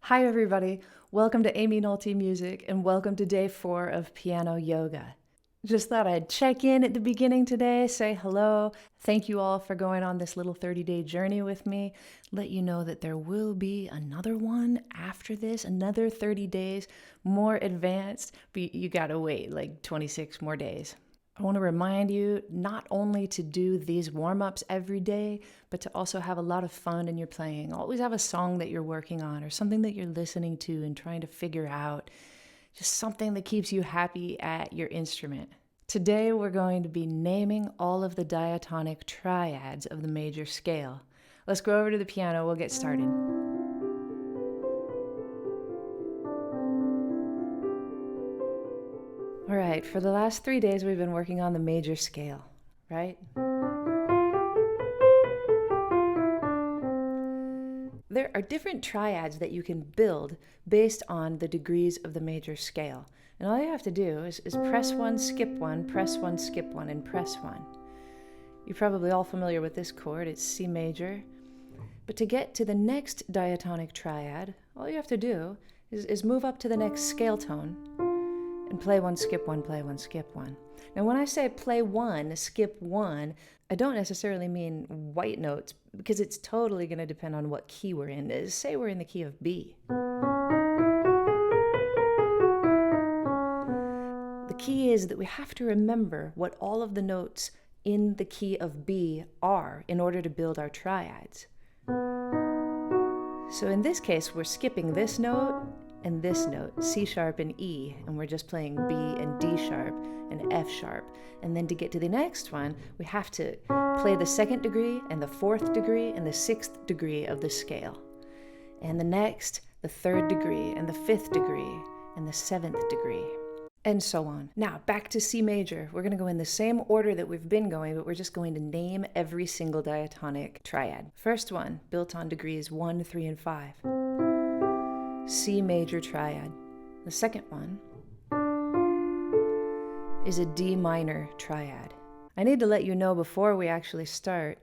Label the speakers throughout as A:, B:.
A: Hi everybody, welcome to Aimee Nolte Music and welcome to day 4 of piano yoga. Just thought I'd check in at the beginning today, say hello. Thank you all for going on this little 30-day journey with me. Let you know that there will be another one after this, another 30 days, more advanced, but you gotta wait like 26 more days. I want to remind you not only to do these warm-ups every day, but to also have a lot of fun in your playing. Always have a song that you're working on or something that you're listening to and trying to figure out. Just something that keeps you happy at your instrument. Today we're going to be naming all of the diatonic triads of the major scale. Let's go over to the piano, we'll get started. All right, for the last 3 days we've been working on the major scale, right? There are different triads that you can build based on the degrees of the major scale. And all you have to do is press one, skip one, press one, skip one, and press one. You're probably all familiar with this chord, it's C major. But to get to the next diatonic triad, all you have to do is move up to the next scale tone and play one, skip one, play one, skip one. Now when I say play one, skip one, I don't necessarily mean white notes because it's totally going to depend on what key we're in. Say we're in the key of B. The key is that we have to remember what all of the notes in the key of B are in order to build our triads. So in this case, we're skipping this note and this note, C sharp and E, and we're just playing B and D sharp and F sharp. And then to get to the next one, we have to play the 2nd degree and the 4th degree and the 6th degree of the scale. And the next, the 3rd degree and the 5th degree and the 7th degree, and so on. Now, back to C major. We're gonna go in the same order that we've been going, but we're just going to name every single diatonic triad. First one, built on degrees 1, 3, and 5. C major triad. The second one is a D minor triad. I need to let you know before we actually start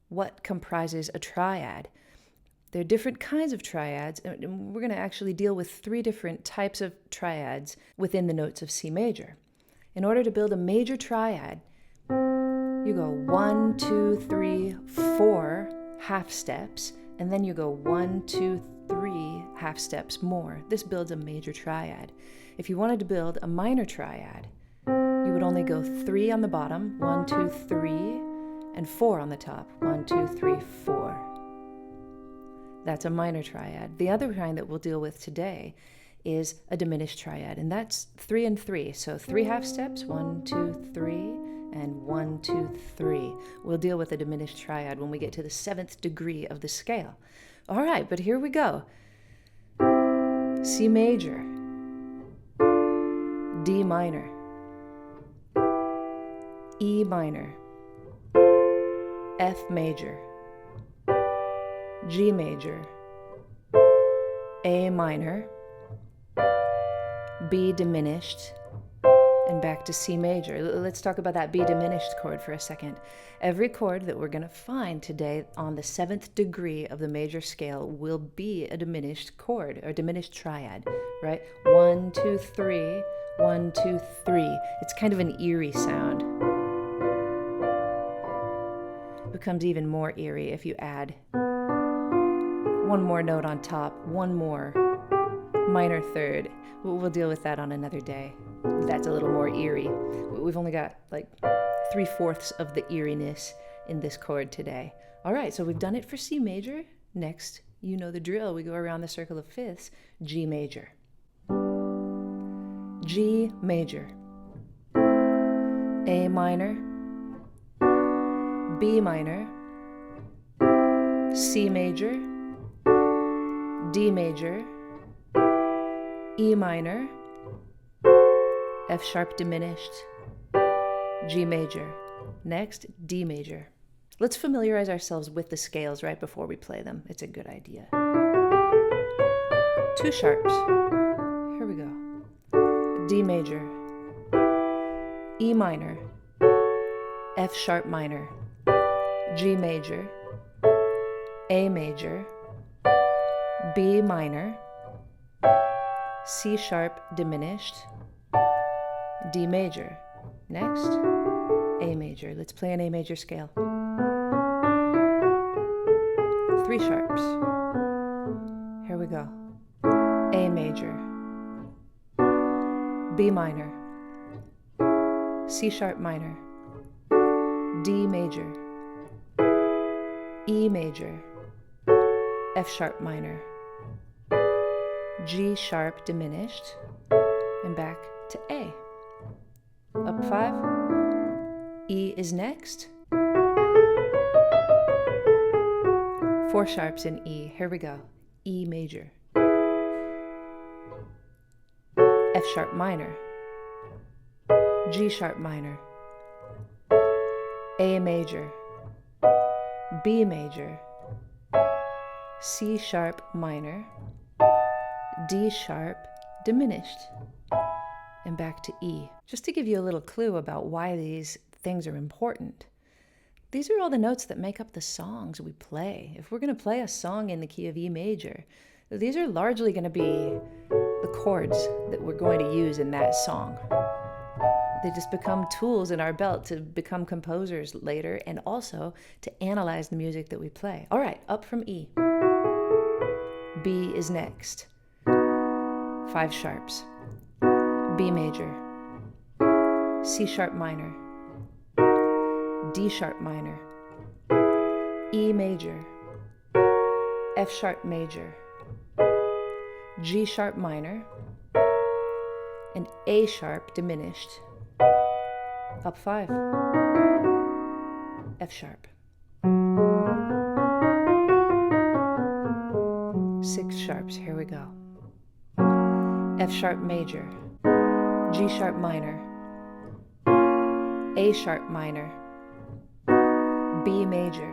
A: what comprises a triad. There are different kinds of triads, and we're going to actually deal with 3 different types of triads within the notes of C major. In order to build a major triad, you go 1, 2, 3, 4 half steps, and then you go 1, 2, 3 half steps more. This builds a major triad. If you wanted to build a minor triad, you would only go 3 on the bottom, 1, 2, 3, and 4 on the top, 1, 2, 3, 4. That's a minor triad. The other kind that we'll deal with today is a diminished triad, and that's 3 and 3. So 3 half steps, 1, 2, 3, and 1, 2, 3. We'll deal with a diminished triad when we get to the 7th degree of the scale. All right, but here we go. C major, D minor, E minor, F major, G major, A minor, B diminished, and back to C major. Let's talk about that B diminished chord for a second. Every chord that we're going to find today on the 7th degree of the major scale will be a diminished chord, or diminished triad, right? 1, 2, 3, 1, 2, 3. It's kind of an eerie sound. It becomes even more eerie if you add one more note on top, one more minor third. We'll deal with that on another day. That's a little more eerie. We've only got like 3/4 of the eeriness in this chord today. All right, so we've done it for C major. Next, you know the drill. We go around the circle of fifths. G major, G major, A minor, B minor, C major, D major, E minor, F sharp diminished, G major. Next, D major. Let's familiarize ourselves with the scales right before we play them. It's a good idea. 2 sharps. Here we go. D major, E minor, F sharp minor, G major, A major, B minor, C sharp diminished, D major. Next, A major. Let's play an A major scale. 3 sharps. Here we go. A major, B minor, C sharp minor, D major, E major, F sharp minor, G sharp diminished, and back to A. Up 5. E is next. 4 sharps in E. Here we go. E major, F sharp minor, G sharp minor, A major, B major, C sharp minor, D sharp diminished, and back to E. Just to give you a little clue about why these things are important. These are all the notes that make up the songs we play. If we're going to play a song in the key of E major, these are largely going to be the chords that we're going to use in that song. They just become tools in our belt to become composers later and also to analyze the music that we play. All right, up from E. B is next. 5 sharps. B major, C sharp minor, D sharp minor, E major, F sharp major, G sharp minor, and A sharp diminished. Up 5. F sharp. 6 sharps, here we go. F sharp major, G sharp minor, A sharp minor, B major,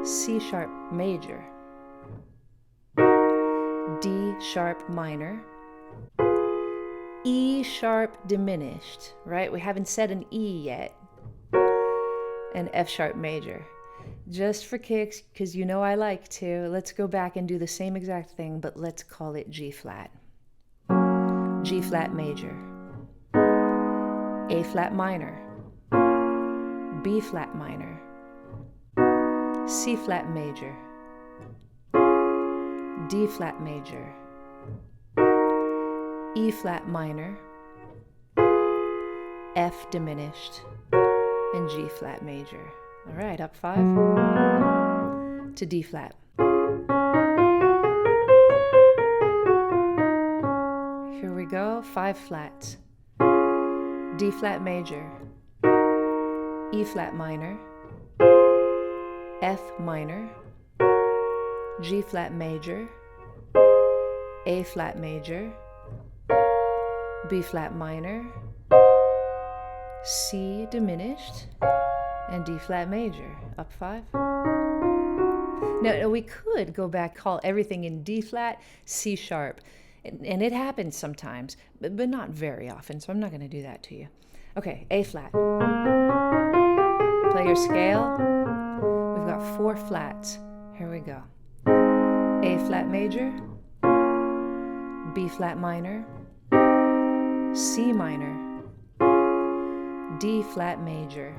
A: C sharp major, D sharp minor, E sharp diminished, right? We haven't said an E yet, and F sharp major. Just for kicks, because you know I like to, let's go back and do the same exact thing, but let's call it G flat. G flat major, A flat minor, B flat minor, C flat major, D flat major, E flat minor, F diminished, and G flat major. All right, up 5 to D flat. Here we go, 5 flats. D flat major, E flat minor, F minor, G flat major, A flat major, B flat minor, C diminished, and D flat major. Up 5. Now we could go back, call everything in D flat C sharp, and it happens sometimes, but not very often, so I'm not going to do that to you. Okay, A flat. Play your scale. We've got 4 flats. Here we go. A flat major, B flat minor, C minor, D flat major,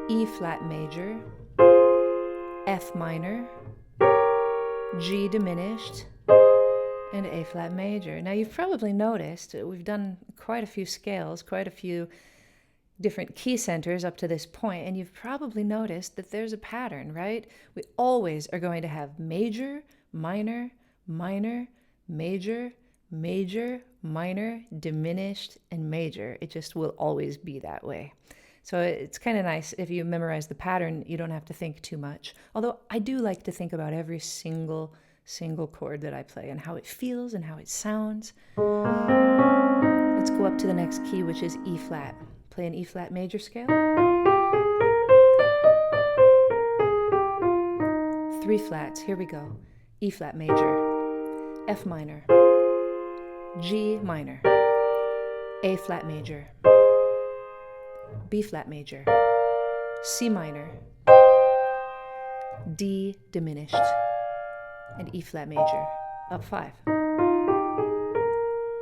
A: E flat major, F minor, G diminished, and A flat major. Now you've probably noticed we've done quite a few scales, quite a few different key centers up to this point, and you've probably noticed that there's a pattern, right? We always are going to have major, minor, minor, major, major, minor, diminished, and major. It just will always be that way. So it's kind of nice if you memorize the pattern, you don't have to think too much. Although I do like to think about every single chord that I play and how it feels and how it sounds. Let's go up to the next key, which is E flat. Play an E flat major scale. 3 flats, here we go. E flat major, F minor, G minor, A flat major, B flat major, C minor, D diminished, and E flat major. up 5.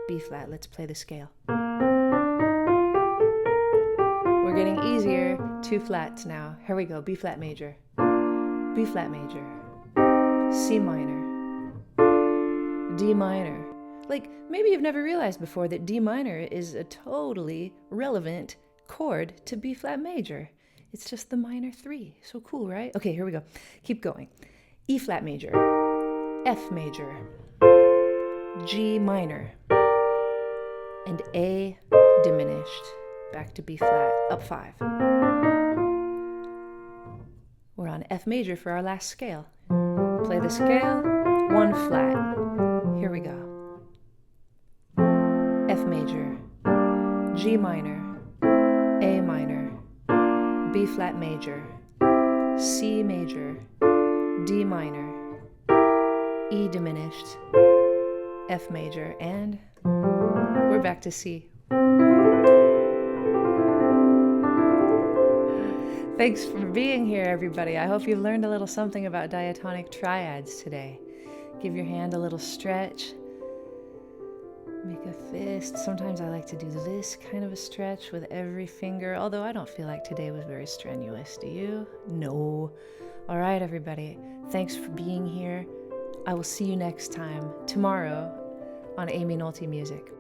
A: B flat, let's play the scale. We're getting easier, 2 flats now. Here we go, B flat major, B flat major, C minor, D minor. Like, maybe you've never realized before that D minor is a totally relevant chord to B flat major. It's just the minor 3. So cool, right? Okay, here we go. Keep going. E flat major, F major, G minor, and A diminished. Back to B flat, up 5. We're on F major for our last scale. Play the scale, 1 flat. Here we go. F major, G minor, A minor, B flat major, C major, D minor, E diminished, F major, and we're back to C. Thanks for being here, everybody. I hope you've learned a little something about diatonic triads today. Give your hand a little stretch. Make a fist. Sometimes I like to do this kind of a stretch with every finger, although I don't feel like today was very strenuous. Do you? No. All right, everybody. Thanks for being here. I will see you next time, tomorrow, on Aimee Nolte Music.